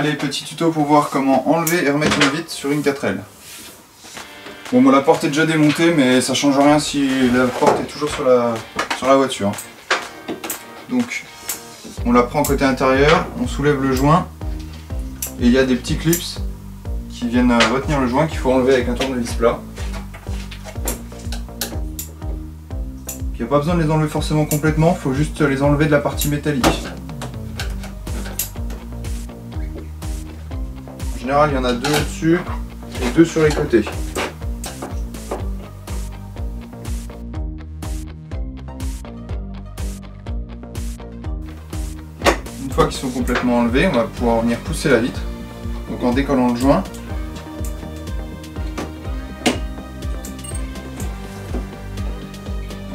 Allez, petit tuto pour voir comment enlever et remettre une vitre sur une 4L. Bon, la porte est déjà démontée, mais ça change rien si la porte est toujours sur la voiture. Donc, on la prend côté intérieur, on soulève le joint, et il y a des petits clips qui viennent retenir le joint qu'il faut enlever avec un tournevis plat. Il n'y a pas besoin de les enlever forcément complètement, il faut juste les enlever de la partie métallique. En général, il y en a 2 au-dessus et 2 sur les côtés. Une fois qu'ils sont complètement enlevés, on va pouvoir venir pousser la vitre. Donc en décollant le joint.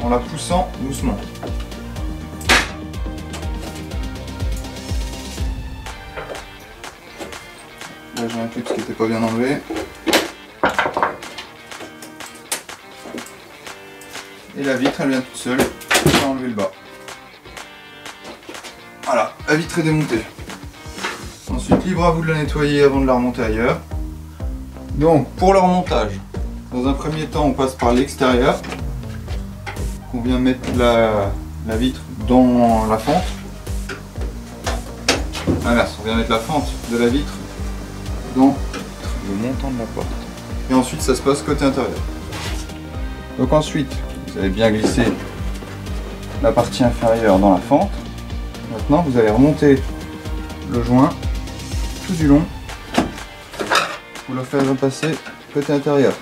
En la poussant doucement. Là j'ai un clip qui n'était pas bien enlevé. Et la vitre elle vient toute seule. On va enlever le bas. Voilà, la vitre est démontée. Ensuite libre à vous de la nettoyer avant de la remonter ailleurs. Donc pour le remontage, dans un premier temps on passe par l'extérieur. On vient mettre la vitre dans la fente. Inverse, on vient mettre la fente de la vitre dans le montant de la porte. Et ensuite ça se passe côté intérieur. Donc ensuite, vous allez bien glisser la partie inférieure dans la fente. Maintenant vous allez remonter le joint tout du long pour le faire repasser côté intérieur.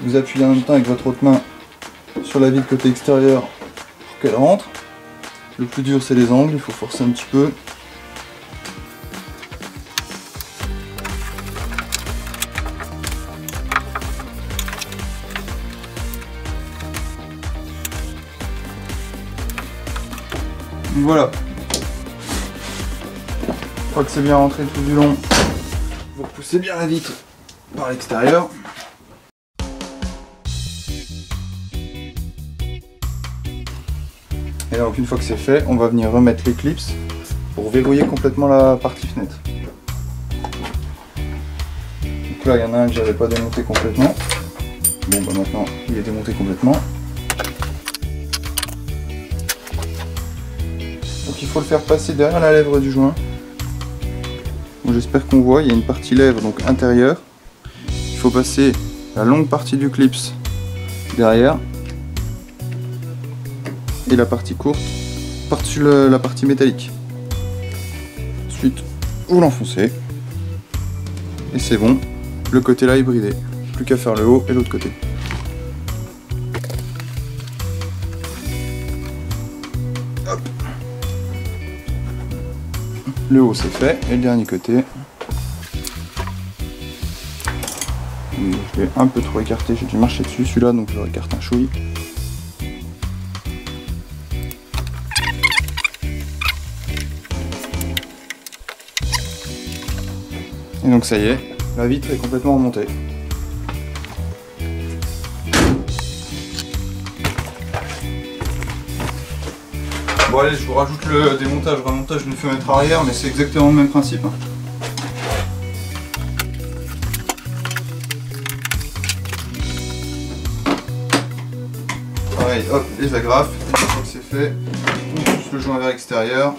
Vous appuyez en même temps avec votre autre main sur la vitre côté extérieur pour qu'elle rentre. Le plus dur c'est les angles, il faut forcer un petit peu. Donc voilà. Une fois que c'est bien rentré tout du long, vous repoussez bien la vitre par l'extérieur. Et donc une fois que c'est fait, on va venir remettre les clips pour verrouiller complètement la partie fenêtre. Donc là il y en a un que j'avais pas démonté complètement. Bon bah maintenant il est démonté complètement. Donc il faut le faire passer derrière la lèvre du joint. J'espère qu'on voit, il y a une partie lèvre donc intérieure. Il faut passer la longue partie du clips derrière. Et la partie courte par-dessus la partie métallique. Ensuite, vous l'enfoncez. Et c'est bon, le côté là est bridé. Plus qu'à faire le haut et l'autre côté. Hop. Le haut c'est fait, et le dernier côté. Je l'ai un peu trop écarté, j'ai dû marcher dessus celui-là, donc je le réécarte un chouille. Et donc ça y est, la vitre est complètement remontée. Bon allez, je vous rajoute le démontage, remontage d'une fenêtre arrière, mais c'est exactement le même principe. Pareil, hop, les agrafes, et une fois que c'est fait, on pousse le joint vers l'extérieur.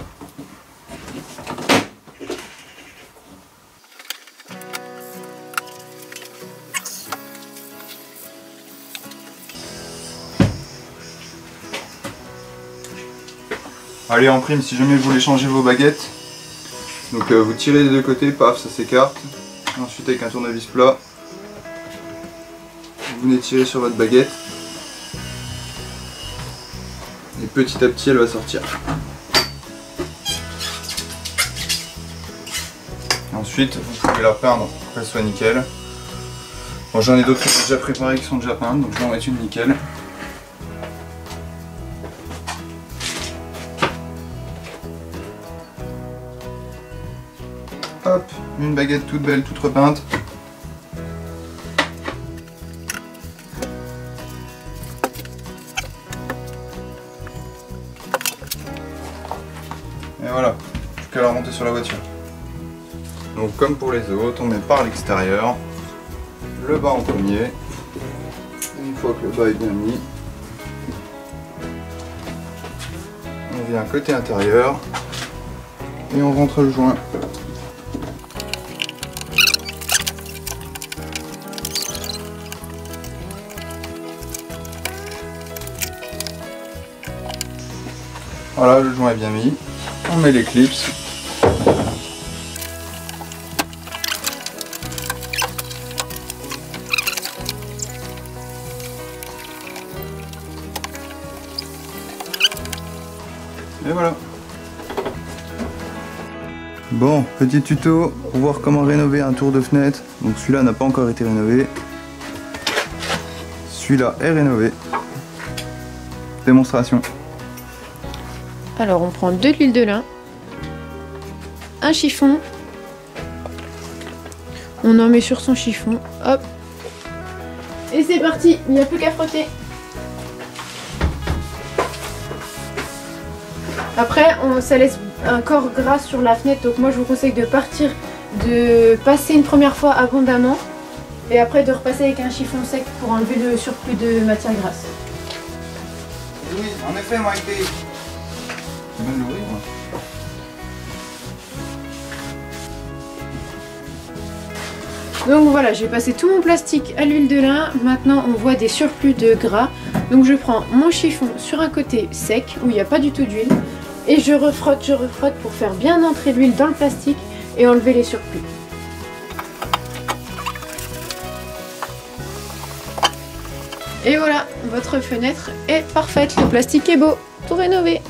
Allez, en prime, si jamais vous voulez changer vos baguettes, donc vous tirez des deux côtés, paf, ça s'écarte. Ensuite, avec un tournevis plat, vous venez tirer sur votre baguette. Et petit à petit, elle va sortir. Ensuite, vous pouvez la peindre pour qu'elle soit nickel. Bon, j'en ai d'autres qui sont déjà préparées, qui sont déjà peintes, donc je vais en mettre une nickel. Hop, une baguette toute belle, toute repeinte. Et voilà, plus qu'à la remonter sur la voiture. Donc comme pour les autres, on met par l'extérieur, le bas en premier. Une fois que le bas est bien mis, on vient côté intérieur et on rentre le joint. Voilà, le joint est bien mis. On met les clips. Et voilà. Bon, petit tuto pour voir comment rénover un tour de fenêtre. Donc celui-là n'a pas encore été rénové. Celui-là est rénové. Démonstration. Alors on prend de l'huile de lin, un chiffon, on en met sur son chiffon, hop, et c'est parti, il n'y a plus qu'à frotter. Après ça laisse un corps gras sur la fenêtre, donc moi je vous conseille de passer une première fois abondamment et après de repasser avec un chiffon sec pour enlever le surplus de matière grasse. Oui, en effet, Maïté. Tu veux l'ouvrir, moi. Donc voilà, j'ai passé tout mon plastique à l'huile de lin. Maintenant, on voit des surplus de gras. Donc je prends mon chiffon sur un côté sec, où il n'y a pas du tout d'huile. Et je refrotte pour faire bien entrer l'huile dans le plastique et enlever les surplus. Et voilà, votre fenêtre est parfaite. Le plastique est beau, tout rénové.